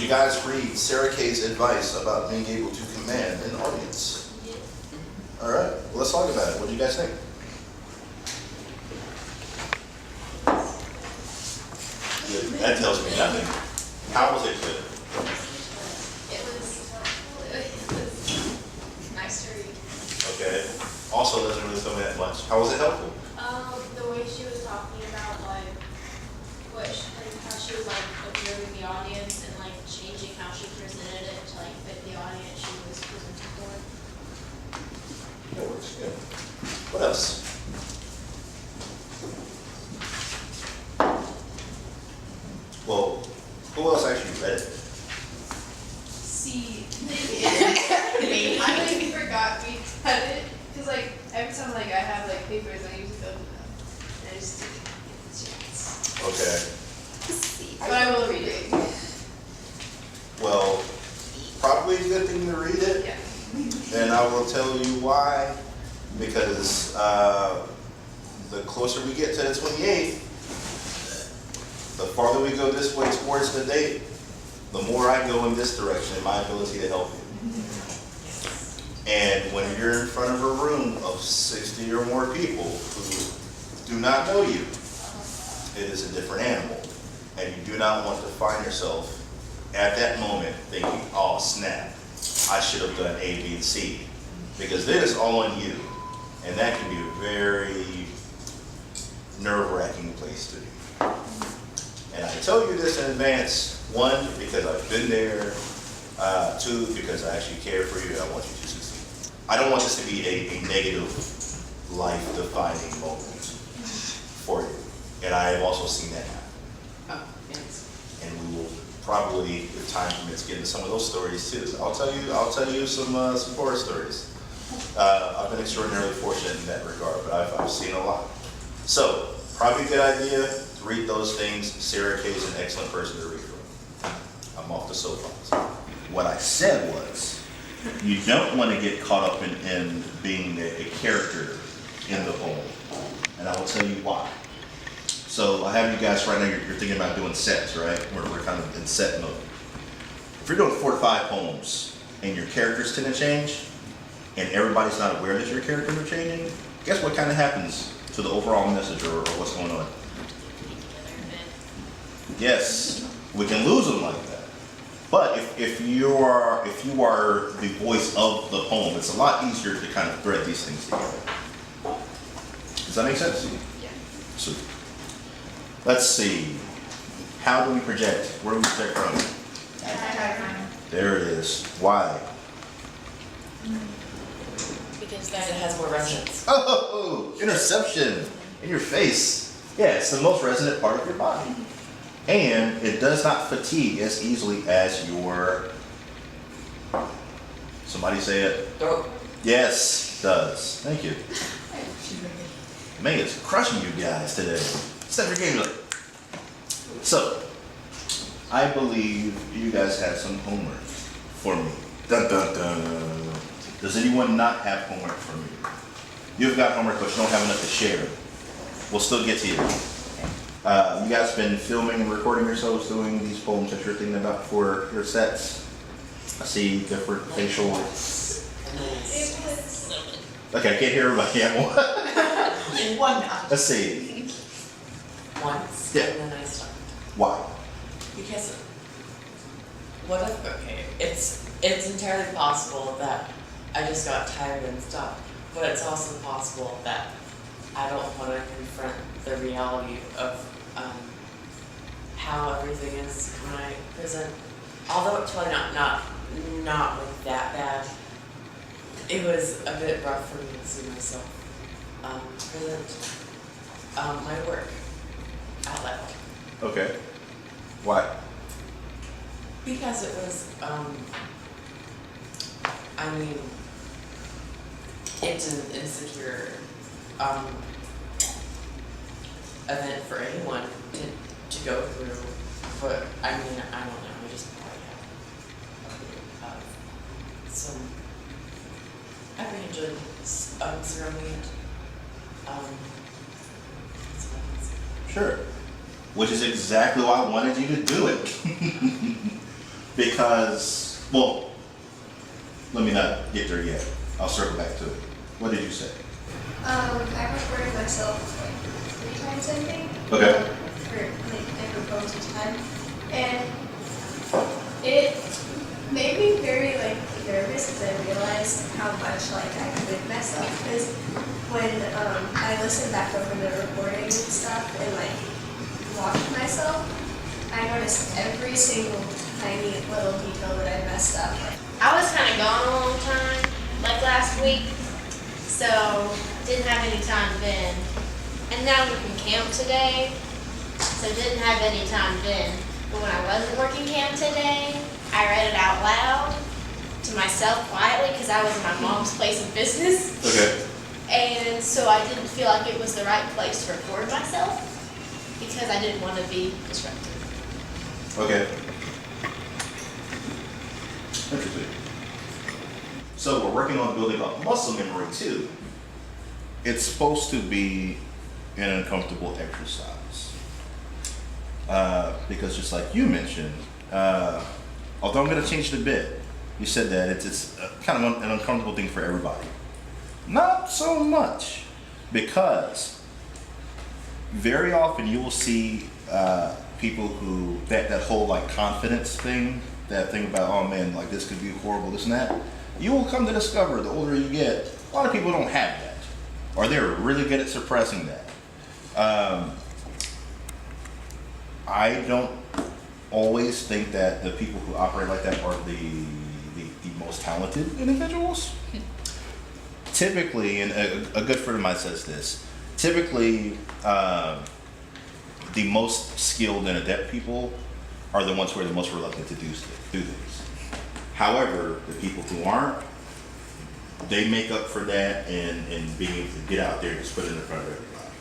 you guys read Sarah Kay's advice about being able to command an audience? All right, well, let's talk about it. What do you guys think? That tells me nothing. How was it good? It was nice to read. Okay. Also, doesn't really tell me that much. How was it helpful? The way she was talking about like how she was like observing the audience and like changing how she presented it to like fit the audience she was presenting for. That works, yeah. What else? Well, who else actually read it? See, I like forgot we had it because like every time like I have like papers, I usually go to them. And I just didn't get the chance. Okay. But I will read it. Well, probably a good thing to read it. Yeah. And I will tell you why. Because the closer we get to the 28th, the farther we go this way towards the date, the more I go in this direction in my ability to help you. And when you're in front of a room of 60 or more people who do not know you, it is a different animal. And you do not want to find yourself at that moment thinking, oh snap, I should have done A, B, and C. Because then it's all on you. And that can be a very nerve-wracking place to be. And I tell you this in advance, one, because I've been there, two, because I actually care for you and I want you to succeed. I don't want this to be a negative, life-defining moment for you. And I have also seen that happen. Oh, yes. And we will probably, if time permits, get into some of those stories too. I'll tell you some horror stories. I've been extraordinarily fortunate in that regard, but I've seen a lot. So, probably a good idea to read those things. Sarah Kay is an excellent person to read from. I'm off the soapbox. What I said was, you don't want to get caught up in being a character in the poem. And I will tell you why. So I have you guys right now, you're thinking about doing sets, right? We're kind of in set mode. If you're doing 4 to 5 poems and your characters tend to change, and everybody's not aware that your characters are changing, guess what kind of happens to the overall message or what's going on? Yes, we can lose them like that. But if you are the voice of the poem, it's a lot easier to kind of thread these things together. Does that make sense? Yeah. So, let's see. How do we project? Where do we project from? There it is. Why? Because it has more resonance. Oh, interception in your face. Yeah, it's the most resonant part of your body. And it does not fatigue as easily as your, somebody say it. Throat. Yes, it does. Thank you. Man, it's crushing you guys today. Step your game up. So, I believe you guys have some homework for me. Dun dun dun. Does anyone not have homework for me? You've got homework, but you don't have enough to share. We'll still get to you. You guys been filming and recording yourselves doing these poems that you're thinking about for your sets? I see different facial. Okay, I can't hear everybody. In one now. Let's see. Once. Yeah. And then I stopped. Why? Because what if, okay, it's entirely possible that I just got tired and stopped. But it's also possible that I don't want to confront the reality of how everything is when I present. Although it's probably not like that bad, it was a bit rough for me to see myself present my work out loud. Okay. Why? Because it was, I mean, it's an insecure event for anyone to go through, but I mean, I don't know, I just probably have some apprehension surrounding it. So that's- Sure. Which is exactly why I wanted you to do it. Because, well, let me not get there yet. I'll circle back to it. What did you say? I recorded myself like 3 times, I think. Okay. For like different poems each time. And it made me very like nervous because I realized how much like I could mess up. Because when I listened back over the recording and stuff and like watched myself, I noticed every single tiny little detail that I messed up. I was kind of gone a long time, like last week, so didn't have any time then. And now I'm working camp today, so didn't have any time then. But when I wasn't working camp today, I read it out loud to myself quietly because I was in my mom's place of business. Okay. And so I didn't feel like it was the right place to record myself because I didn't want to be disruptive. Okay. Interesting. So we're working on building up muscle memory too. It's supposed to be an uncomfortable exercise. Because just like you mentioned, although I'm going to change it a bit, you said that it's kind of an uncomfortable thing for everybody. Not so much, because very often you will see people who, that whole like confidence thing, that thing about, oh man, like this could be horrible, this and that, you will come to discover the older you get, a lot of people don't have that, or they're really good at suppressing that. I don't always think that the people who operate like that are the most talented individuals. Typically, and a good friend of mine says this, typically the most skilled and adept people are the ones who are the most reluctant to do things. However, the people who aren't, they make up for that in being able to get out there and just put it in front of everybody.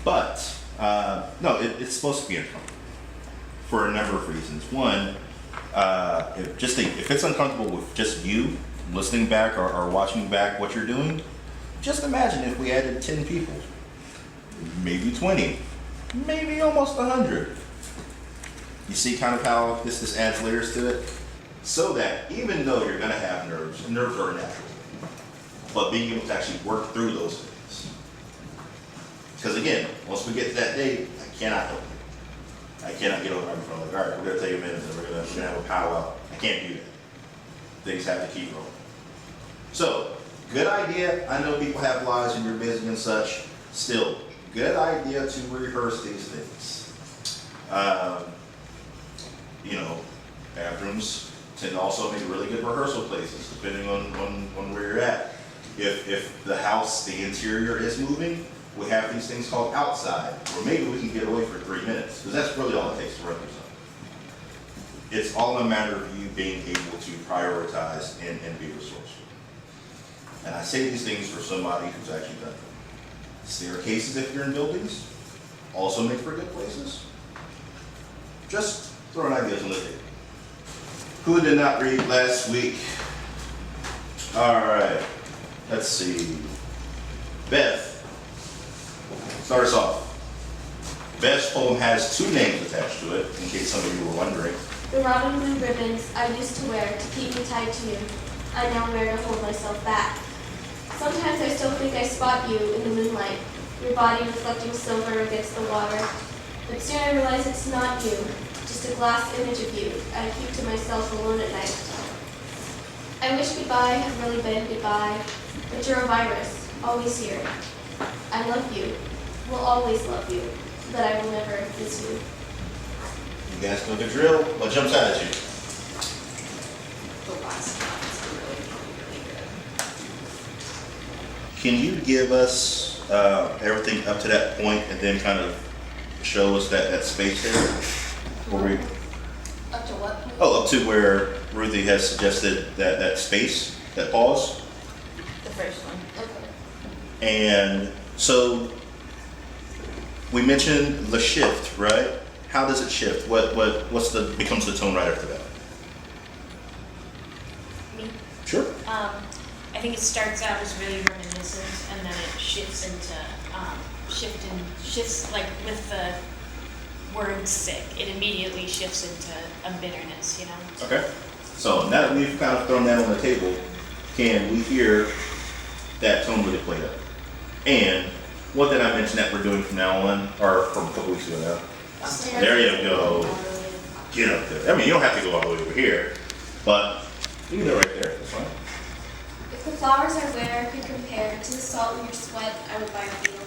But, no, it's supposed to be uncomfortable for a number of reasons. One, if it's uncomfortable with just you listening back or watching back what you're doing, just imagine if we added 10 people, maybe 20, maybe almost 100. You see kind of how this adds layers to it? So that even though you're gonna have nerves, and nerves are natural, but being able to actually work through those things. Because again, once we get to that date, I cannot help you. I cannot get over in front of like, all right, we're gonna take a minute and we're gonna have a powwow. I can't do that. Things have to keep rolling. So, good idea. I know people have lives and you're busy and such. Still, good idea to rehearse these things. Bathrooms tend to also be really good rehearsal places, depending on where you're at. If the house, the interior is moving, we have these things called outside, where maybe we can get away for 3 minutes, because that's really all it takes to run through something. It's all a matter of you being able to prioritize and be resourceful. And I say these things for somebody who's actually done them. Staircases, if you're in buildings, also make for good places. Just throwing ideas on the table. Who did not read last week? All right, let's see. Beth, start us off. Beth's poem has 2 names attached to it, in case some of you were wondering. The robin blue ribbons I used to wear to keep me tied to you, I now wear to hold myself back. Sometimes I still think I spot you in the moonlight, your body reflecting silver against the water. But soon I realize it's not you, just a glass image of you I keep to myself alone at night. I wish goodbye had really been goodbye, but you're a virus, always here. I love you, will always love you, but I will never miss you. You guys know the drill. What jumps out at you? The last one is really good. Can you give us everything up to that point and then kind of show us that space there? Where we, Up to what point? up to where Ruthie has suggested that space, that pause. The first one. Okay. And so we mentioned the shift, right? How does it shift? Becomes the tone right after that? Me? Sure. I think it starts out as really reminiscent and then it shifts into shifts like with the word sick, it immediately shifts into a bitterness, you know? Okay. So now that we've kind of thrown that on the table, can we hear that tone really played up? And what did I mention that we're doing from now on, or from a couple weeks ago now? There you go. Get up there. I mean, you don't have to go all the way over here, but you can do it right there. That's fine. If the flowers I wear could compare to the salt in your sweat, I would buy a field.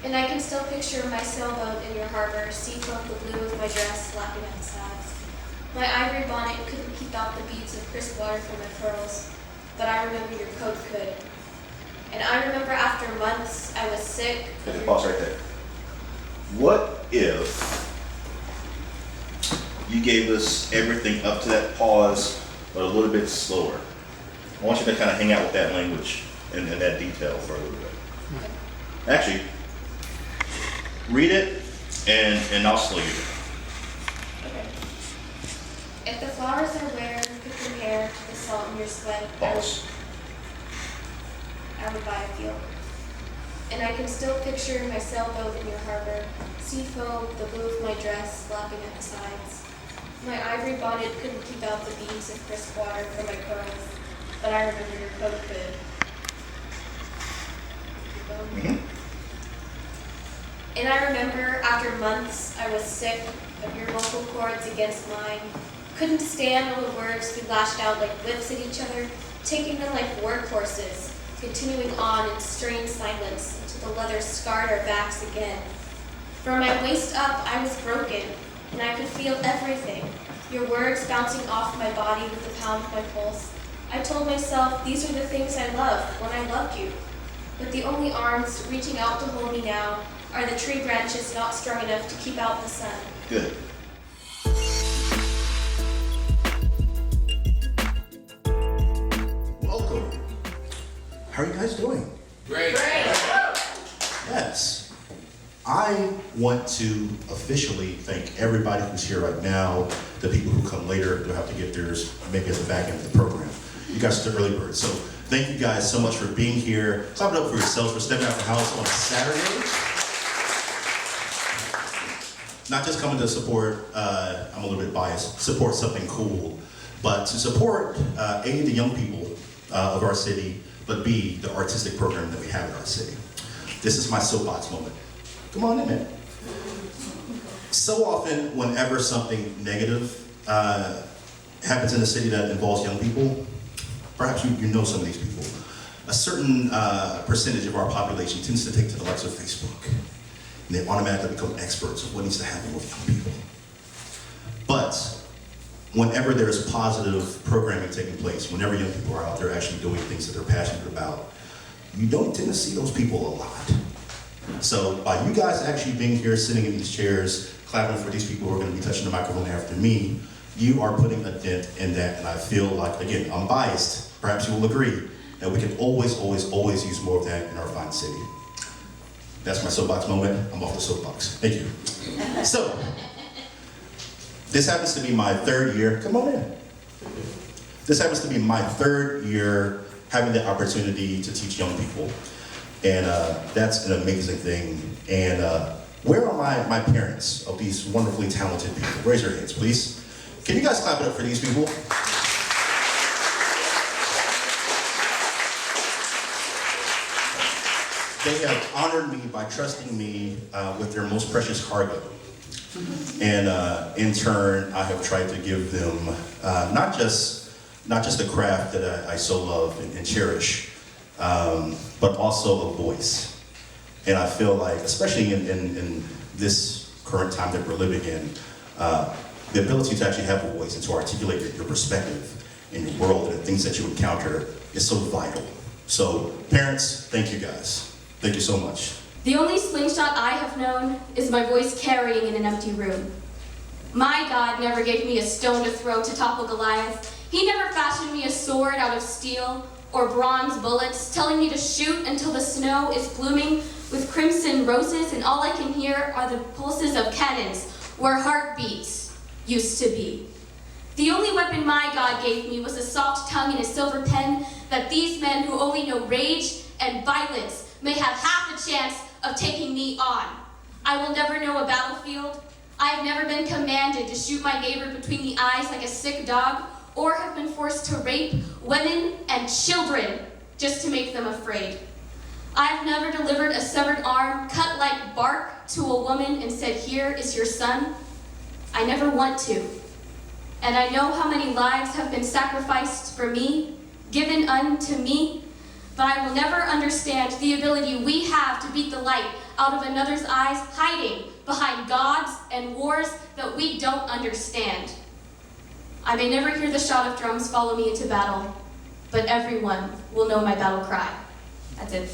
And I can still picture my sailboat in your harbor, sea foam the blue of my dress lapping at the sides. My ivory bonnet couldn't keep out the beads of crisp water from my curls, but I remember your coat could. And I remember after months I was sick. Okay, pause right there. What if you gave us everything up to that pause, but a little bit slower? I want you to kind of hang out with that language and that detail for a little bit. Actually, read it and I'll slow you down. Okay. If the flowers I wear could compare to the salt in your sweat, Pause. I would buy a field. And I can still picture my sailboat in your harbor, sea foam, the blue of my dress lapping at the sides. My ivory bonnet couldn't keep out the beads of crisp water from my curls, but I remember your coat could. Keep going. Mm-hmm. And I remember after months I was sick of your vocal cords against mine. Couldn't stand all the words we lashed out like whips at each other, taking them like workhorses, continuing on in strained silence until the leather scarred our backs again. From my waist up I was broken, and I could feel everything, your words bouncing off my body with the pound of my pulse. I told myself these are the things I loved when I loved you. But the only arms reaching out to hold me now are the tree branches not strong enough to keep out the sun. Good. Welcome. How are you guys doing? Great. Yes. I want to officially thank everybody who's here right now, the people who come later, they'll have to get theirs maybe at the back end of the program. You guys are the early birds. So thank you guys so much for being here. Clap it up for yourselves for stepping out the house on a Saturday. Not just coming to support, I'm a little bit biased, support something cool, but to support A, the young people of our city, but B, the artistic program that we have in our city. This is my soapbox moment. Come on in, man. So often, whenever something negative happens in the city that involves young people, perhaps you know some of these people, a certain percentage of our population tends to take to the likes of Facebook, and they automatically become experts of what needs to happen with young people. But whenever there's positive programming taking place, whenever young people are out there actually doing things that they're passionate about, you don't tend to see those people a lot. So by you guys actually being here, sitting in these chairs, clapping for these people who are going to be touching the microphone after me, you are putting a dent in that, and I feel like, again, I'm biased, perhaps you will agree, that we can always, always, always use more of that in our fine city. That's my soapbox moment. I'm off the soapbox. Thank you. So, this happens to be my third year. Come on in. This happens to be my third year having the opportunity to teach young people. And that's an amazing thing. And where are my parents of these wonderfully talented people? Raise your hands, please. Can you guys clap it up for these people? They have honored me by trusting me with their most precious cargo. And in turn, I have tried to give them not just a craft that I so love and cherish, but also a voice. And I feel like, especially in this current time that we're living in, the ability to actually have a voice and to articulate your perspective in your world and the things that you encounter is so vital. So parents, thank you guys. Thank you so much. The only slingshot I have known is my voice carrying in an empty room. My God never gave me a stone to throw to topple Goliath. He never fashioned me a sword out of steel or bronze bullets, telling me to shoot until the snow is blooming with crimson roses, and all I can hear are the pulses of cannons where heartbeats used to be. The only weapon my God gave me was a soft tongue and a silver pen, that these men who only know rage and violence may have half a chance of taking me on. I will never know a battlefield. I have never been commanded to shoot my neighbor between the eyes like a sick dog, or have been forced to rape women and children just to make them afraid. I have never delivered a severed arm cut like bark to a woman and said, "Here is your son." I never want to. And I know how many lives have been sacrificed for me, given unto me, but I will never understand the ability we have to beat the light out of another's eyes, hiding behind gods and wars that we don't understand. I may never hear the shout of drums follow me into battle, but everyone will know my battle cry. That's it.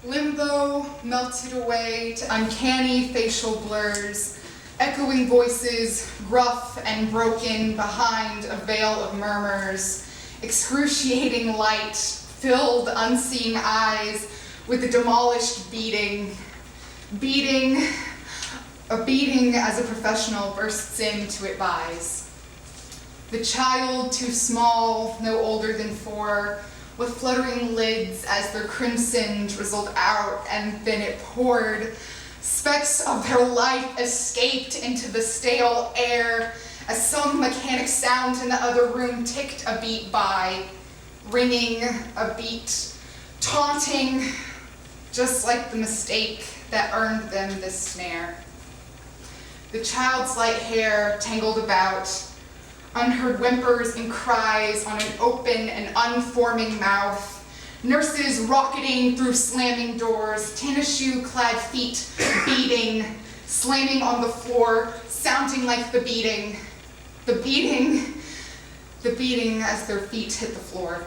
Limbo melted away to uncanny facial blurs, echoing voices, gruff and broken behind a veil of murmurs. Excruciating light filled unseeing eyes with a demolished beating. A beating as a professional bursts in to advise. The child, too small, no older than 4, with fluttering lids as their crimson drizzled out and then it poured. Specks of their life escaped into the stale air as some mechanic sound in the other room ticked a beat by, ringing a beat, taunting, just like the mistake that earned them this snare. The child's light hair tangled about, unheard whimpers and cries on an open and unforming mouth, nurses rocketing through slamming doors, tennis shoe-clad feet beating, slamming on the floor, sounding like the beating as their feet hit the floor.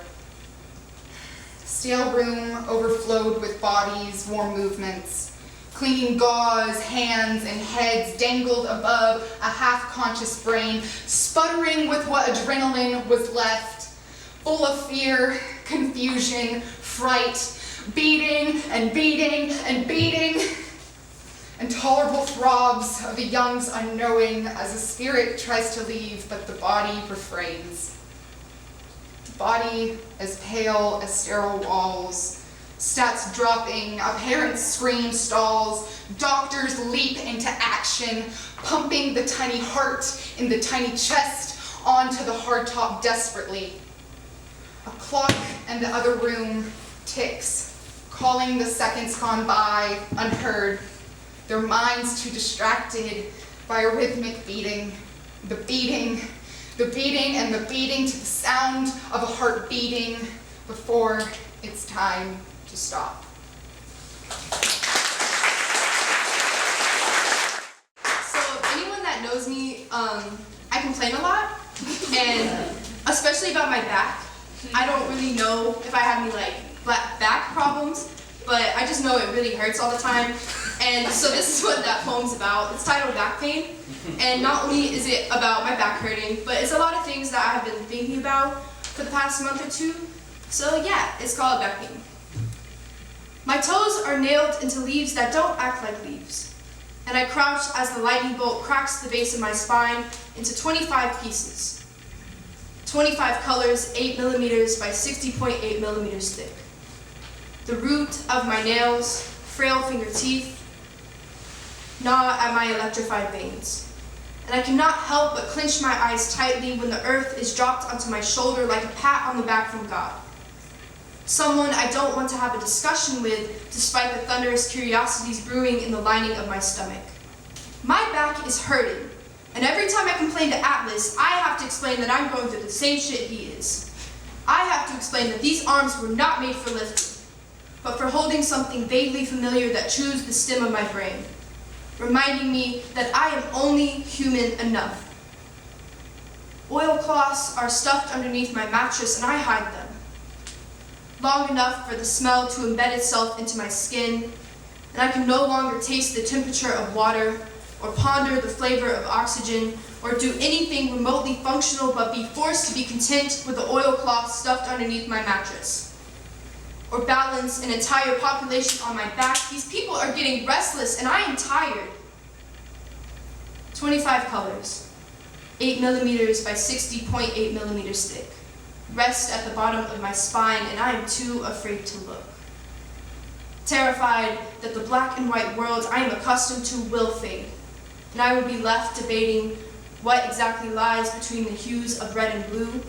Stale room overflowed with bodies, warm movements. Clinging gauze, hands, and heads dangled above a half-conscious brain, sputtering with what adrenaline was left, full of fear, confusion, fright, beating and beating and beating. Intolerable throbs of the young's unknowing as the spirit tries to leave, but the body refrains. The body as pale as sterile walls, stats dropping, a parent's scream stalls, doctors leap into action, pumping the tiny heart in the tiny chest onto the hardtop desperately. A clock in the other room ticks, calling the seconds gone by unheard, their minds too distracted by a rhythmic beating, the beating and the beating to the sound of a heart beating before it's time to stop. So anyone that knows me, I complain a lot, and especially about my back. I don't really know if I have any back problems, but I just know it really hurts all the time. And so this is what that poem's about. It's titled Back Pain, and not only is it about my back hurting, but it's a lot of things that I have been thinking about for the past month or two. So yeah, it's called Back Pain. My toes are nailed into leaves that don't act like leaves, and I crouch as the lightning bolt cracks the base of my spine into 25 pieces. 25 colors, 8 millimeters by 60.8 millimeters thick. The root of my nails, frail finger teeth, gnaw at my electrified veins. And I cannot help but clench my eyes tightly when the earth is dropped onto my shoulder like a pat on the back from God. Someone I don't want to have a discussion with, despite the thunderous curiosities brewing in the lining of my stomach. My back is hurting, and every time I complain to Atlas, I have to explain that I'm going through the same shit he is. I have to explain that these arms were not made for lifting, but for holding something vaguely familiar that chews the stem of my brain, reminding me that I am only human enough. Oilcloths are stuffed underneath my mattress, and I hide them. Long enough for the smell to embed itself into my skin, and I can no longer taste the temperature of water, or ponder the flavor of oxygen, or do anything remotely functional but be forced to be content with the oilcloth stuffed underneath my mattress. Or balance an entire population on my back. These people are getting restless, and I am tired. 25 colors, 8 millimeters by 60.8 millimeters thick. Rest at the bottom of my spine, and I am too afraid to look. terrified that the black and white world I am accustomed to will fade, and I will be left debating what exactly lies between the hues of red and blue,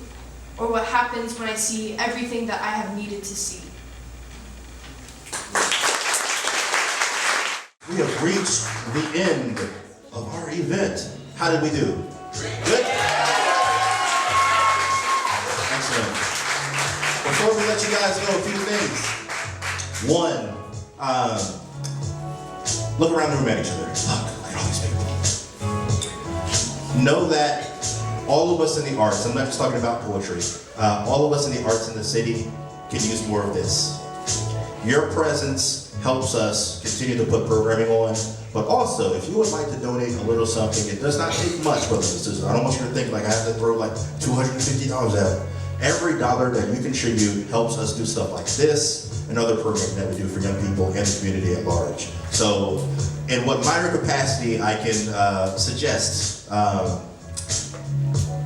or what happens when I see everything that I have needed to see. We have reached the end of our event. How did we do? Good? Excellent. Before we let you guys go, a few things. One, look around the room at each other. Look at all these people. Know that all of us in the arts, I'm not just talking about poetry, all of us in the arts in the city can use more of this. Your presence helps us continue to put programming on, but also if you would like to donate a little something, it does not take much, brothers and sisters. I don't want you to think like I have to throw like $250 out. Every dollar that you contribute helps us do stuff like this and other programming that we do for young people and the community at large. So in what minor capacity I can suggest,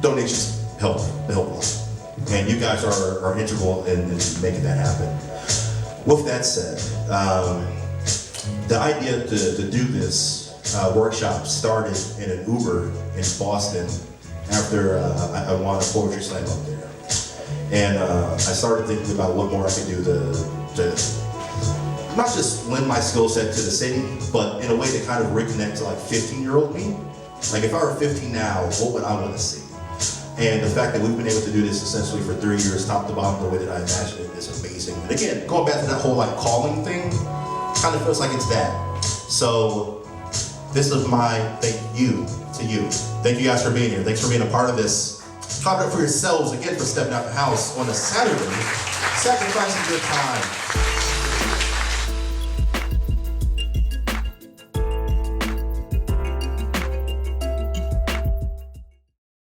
donations help a lot. And you guys are integral in making that happen. With that said, the idea to do this workshop started in an Uber in Boston after I won a poetry slam up there. And I started thinking about what more I could do to not just lend my skill set to the city, but in a way to kind of reconnect to like 15-year-old me. Like if I were 15 now, what would I want to see? And the fact that we've been able to do this essentially for 3 years, top to bottom, the way that I imagined it is amazing. And again, going back to that whole like calling thing, kind of feels like it's that. So this is my thank you to you. Thank you guys for being here. Thanks for being a part of this. Clap it up for yourselves again for stepping out the house on a Saturday, sacrificing your time.